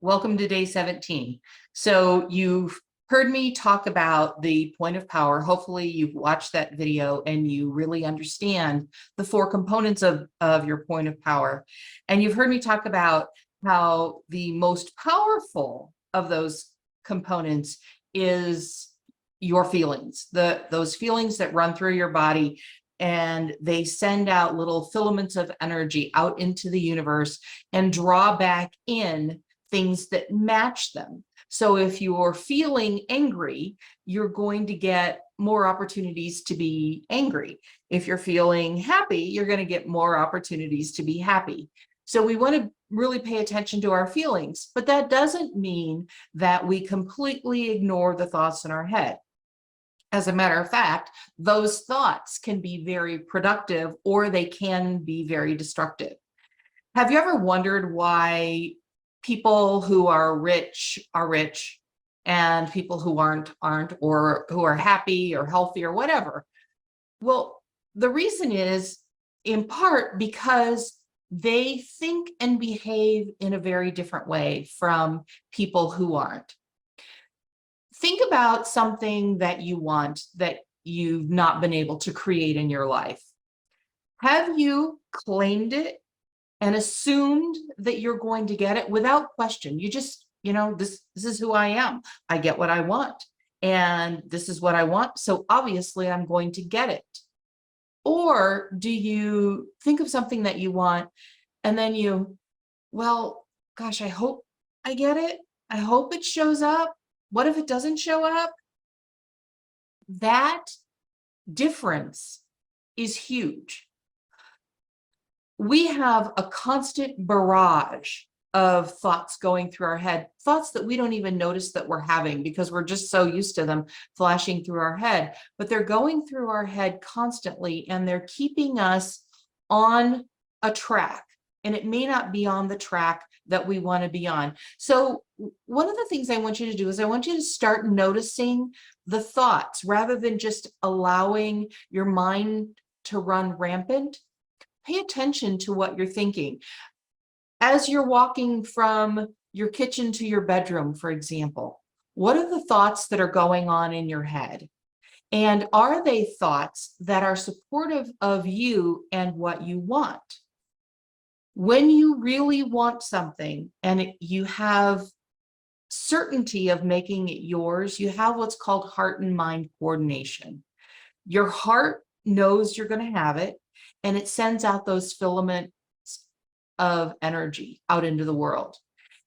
Welcome to day 17. So you've heard me talk about the point of power. Hopefully you've watched that video and you really understand the four components of your point of power. And you've heard me talk about how the most powerful of those components is your feelings, those feelings that run through your body, and they send out little filaments of energy out into the universe and draw back in things that match them. So if you're feeling angry, you're going to get more opportunities to be angry. If you're feeling happy, you're going to get more opportunities to be happy. So we want to really pay attention to our feelings, but that doesn't mean that we completely ignore the thoughts in our head. As a matter of fact, those thoughts can be very productive or they can be very destructive. Have you ever wondered why people who are rich and people who aren't, or who are happy or healthy or whatever? Well, the reason is in part because they think and behave in a very different way from people who aren't. Think about something that you want that you've not been able to create in your life. Have you claimed it and assumed that you're going to get it without question? You just, this is who I am. I get what I want, and this is what I want. So obviously I'm going to get it. Or do you think of something that you want and then well, gosh, I hope I get it. I hope it shows up. What if it doesn't show up? That difference is huge. We have a constant barrage of thoughts going through our head, thoughts that we don't even notice that we're having because we're just so used to them flashing through our head, but they're going through our head constantly and they're keeping us on a track, and it may not be on the track that we want to be on. So one of the things I want you to do is I want you to start noticing the thoughts rather than just allowing your mind to run rampant. Pay attention to what you're thinking. As you're walking from your kitchen to your bedroom, for example, what are the thoughts that are going on in your head? And are they thoughts that are supportive of you and what you want? When you really want something and you have certainty of making it yours, you have what's called heart and mind coordination. Your heart knows you're going to have it, and it sends out those filaments of energy out into the world.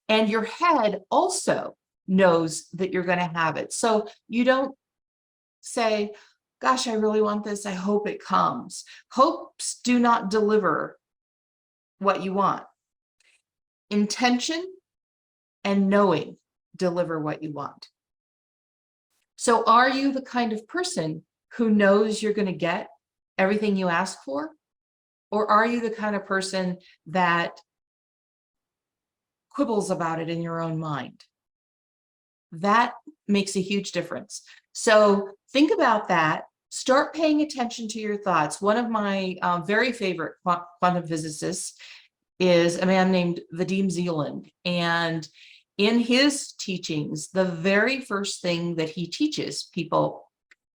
And your head also knows that you're going to have it. So you don't say, gosh, I really want this. I hope it comes. Hopes do not deliver what you want. Intention and knowing deliver what you want. So are you the kind of person who knows you're going to get everything you ask for? Or are you the kind of person that quibbles about it in your own mind? That makes a huge difference. So think about that. Start paying attention to your thoughts. One of my very favorite quantum physicists is a man named Vadim Zeland. And in his teachings, the very first thing that he teaches people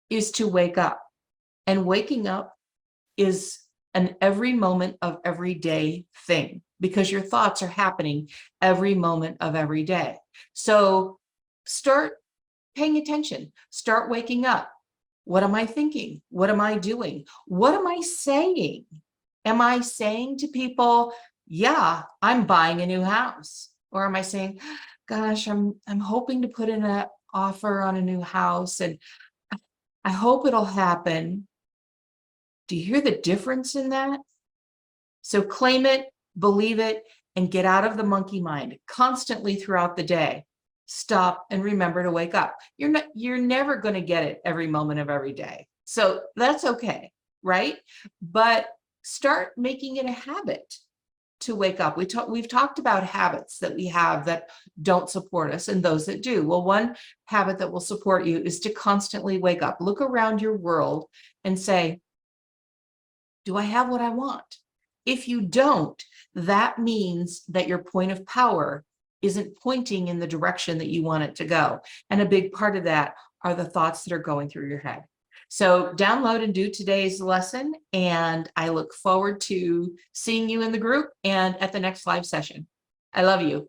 is to wake up. And waking up is an every moment of every day thing, because your thoughts are happening every moment of every day. So start paying attention, start waking up. What am I thinking? What am I doing? What am I saying? Am I saying to people, yeah, I'm buying a new house? Or am I saying, gosh, I'm hoping to put in an offer on a new house and I hope it'll happen? Do you hear the difference in that? So claim it, believe it, and get out of the monkey mind constantly throughout the day. Stop and remember to wake up. You're never going to get it every moment of every day. So that's okay, right? But start making it a habit to wake up. We've talked about habits that we have that don't support us and those that do. Well, one habit that will support you is to constantly wake up. Look around your world and say, do I have what I want? If you don't, that means that your point of power isn't pointing in the direction that you want it to go. And a big part of that are the thoughts that are going through your head. So download and do today's lesson, and I look forward to seeing you in the group and at the next live session. I love you.